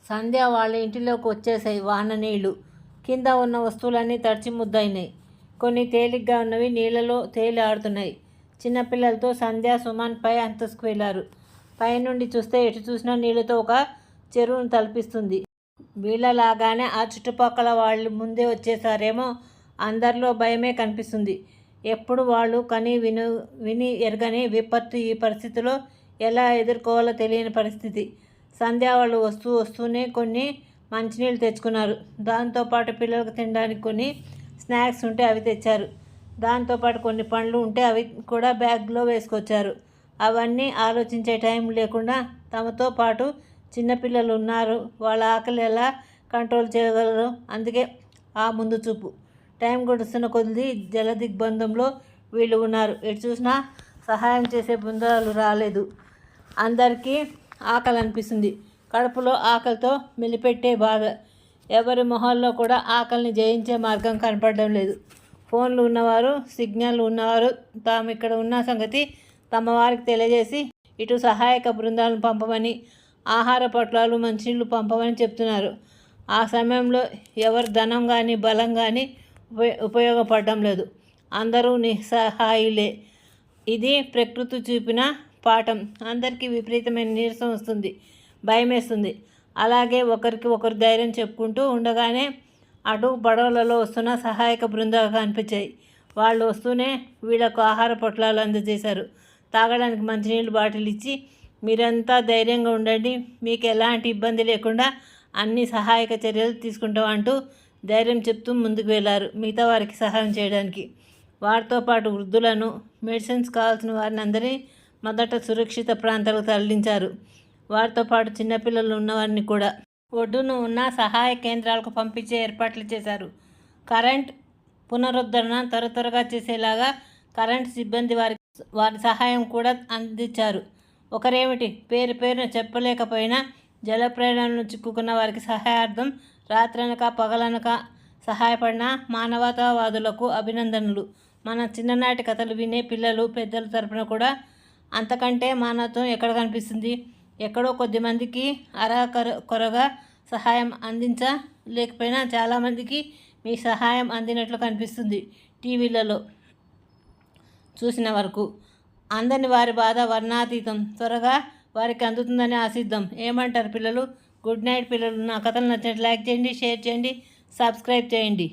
సంధ్య వాళ్ళ ఇంటిలోకి వచ్చేసాయి వాన నీళ్లు. కింద ఉన్న వస్తువులన్నీ తడిచి ముద్దయినాయి. కొన్ని తేలిగ్గా ఉన్నవి నీళ్లలో తేలి ఆడుతున్నాయి. చిన్నపిల్లలతో సంధ్య సుమన్ పై అంతస్తుకు వెళ్ళారు. పైనుండి చూస్తే ఎటు చూసినా నీళ్లతో ఒక చెరువును తలపిస్తుంది. వీళ్ళలాగానే ఆ చుట్టుపక్కల వాళ్ళు ముందే వచ్చేసారేమో. అందరిలో భయమే కనిపిస్తుంది. ఎప్పుడు వాళ్ళు విని ఎరగని విపత్తు. ఈ పరిస్థితిలో ఎలా ఎదుర్కోవాలో తెలియని పరిస్థితి. సంధ్య వాళ్ళు వస్తూనే కొన్ని మంచినీళ్ళు తెచ్చుకున్నారు. దాంతోపాటు పిల్లలకు తినడానికి కొన్ని స్నాక్స్ ఉంటే అవి తెచ్చారు. దాంతోపాటు కొన్ని పండ్లు ఉంటే అవి కూడా బ్యాగ్లో వేసుకొచ్చారు. అవన్నీ ఆలోచించే టైం లేకుండా తమతో పాటు చిన్నపిల్లలు ఉన్నారు. వాళ్ళ ఆకలి ఎలా కంట్రోల్ చేయగలరు? అందుకే ఆ ముందు చూపు. టైం గడుస్తున్న కొద్ది జలదిగ్బంధంలో వీళ్ళు ఉన్నారు. ఎటు చూసినా సహాయం చేసే బృందాలు రాలేదు. అందరికీ ఆకలి అనిపిస్తుంది. కడుపులో ఆకలితో మెలిపెట్టే బాధ. ఎవరి మొహాల్లో కూడా ఆకలిని జయించే మార్గం కనపడడం లేదు. ఫోన్లు ఉన్నవారు, సిగ్నల్ ఉన్నవారు తాము ఇక్కడ ఉన్న సంగతి తమ వారికి తెలియజేసి ఇటు సహాయక బృందాలను పంపమని, ఆహార పొట్లాలు, మంచినీళ్ళు పంపమని చెప్తున్నారు. ఆ సమయంలో ఎవరు ధనం కానీ బలం కానీ ఉపయోగపడడం లేదు. అందరూ నిస్సహాయులే. ఇది ప్రకృతి చూపిన పాఠం. అందరికీ విపరీతమైన నీరసం వస్తుంది, భయం వేస్తుంది. అలాగే ఒకరికి ఒకరు ధైర్యం చెప్పుకుంటూ ఉండగానే అటు పడవలలో వస్తున్న సహాయక బృందాలు కనిపించాయి. వాళ్ళు వస్తూనే వీళ్ళకు ఆహార పొట్లాలు అందజేశారు. తాగడానికి మంచినీళ్ళు బాటిల్ ఇచ్చి మీరంతా ధైర్యంగా ఉండండి, మీకు ఎలాంటి ఇబ్బంది లేకుండా అన్ని సహాయక చర్యలు తీసుకుంటాం అంటూ ధైర్యం చెప్తూ ముందుకు వెళ్ళారు మిగతా వారికి సహాయం చేయడానికి. వారితో పాటు వృద్ధులను, మెడిసిన్స్ కావాల్సిన వారిని అందరినీ మొదట సురక్షిత ప్రాంతాలకు తరలించారు. వారితో పాటు చిన్నపిల్లలు ఉన్నవారిని కూడా ఒడ్డును ఉన్న సహాయ కేంద్రాలకు పంపించే ఏర్పాట్లు చేశారు. కరెంట్ పునరుద్ధరణ త్వరగా చేసేలాగా కరెంట్ సిబ్బంది వారి సహాయం కూడా అందించారు. ఒకరేమిటి పేరున చెప్పలేకపోయినా జల ప్రయాణంలో చిక్కుకున్న వారికి సహాయార్థం రాత్రనక పగలనక సహాయపడిన మానవతావాదులకు అభినందనలు. మన చిన్ననాటి కథలు వినే పిల్లలు, పెద్దల తరపున కూడా అంతకంటే మానవత్వం ఎక్కడ కనిపిస్తుంది? ఎక్కడో కొద్దిమందికి కొరగా సహాయం అందించలేకపోయినా చాలామందికి మీ సహాయం అందినట్లు కనిపిస్తుంది. టీవీలలో చూసిన వరకు అందని వారి బాధ వర్ణాతీతం. త్వరగా వారికి అందుతుందని ఆశిద్దాం. ఏమంటారు పిల్లలు? గుడ్ నైట్ పిల్లలు. నా కథలు నచ్చినట్లు లైక్ చేయండి, షేర్ చేయండి, సబ్స్క్రైబ్ చేయండి.